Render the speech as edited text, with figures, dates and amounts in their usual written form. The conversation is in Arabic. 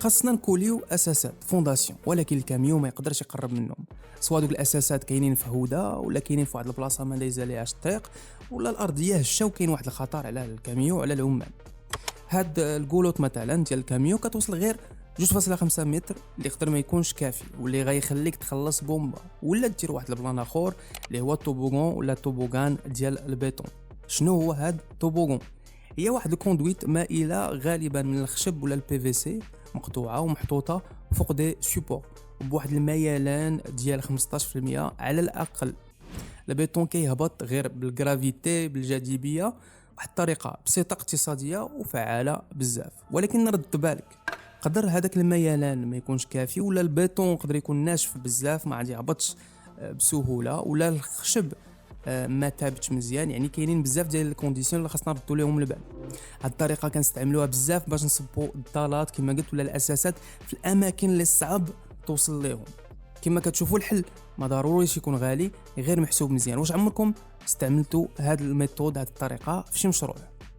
خاصنا نكوليو اساسات فونداسيون، ولكن الكاميو ما يقدرش يقرب منهم. سواء دوك الاساسات كاينين في هوده ولا كاينين في واحد البلاصه ما دايز عليهاش الطريق، ولا الارضيه هشه وكاين واحد الخطر على الكاميو وعلى العمال. هاد الكولوط مثلا ديال الكاميو كتوصل غير 2.5 متر، اللي يقدر ما يكونش كافي واللي غيخليك تخلص بومبا ولا دير واحد البلان اخر اللي هو الطوبوغون ولا الطوبوغان ديال البيتون. شنو هو هاد الطوبوغون؟ هي واحد الكوندويت مائله غالبا من الخشب ولا البي في سي، مقطوعه ومحطوطه فوق دي سوبور بواحد الميلان ديال 15% على الاقل. البيتون كيهبط غير بالجرافيتي بالجاذبيه، واحد الطريقه بسيطه اقتصاديه وفعاله بزاف. ولكن نرد بالك، قدر هذاك الميلان ما يكونش كافي، ولا البيتون يقدر يكون ناشف بزاف ما عاد يهبطش بسهوله، ولا الخشب ما ثابتش مزيان. يعني كاينين بزاف ديال الكونديسيون اللي خاصنا نردوا لهم البال. هاد الطريقه كنستعملوها بزاف باش نصبوا الضالات كما قلت ولا الاساسات في الاماكن اللي صعب توصل لهم. كما كتشوفوا الحل ما ضروريش يكون غالي، غير محسوب مزيان. واش عمركم استعملتوا هاد الميثود، هاد الطريقه في شي مشروع؟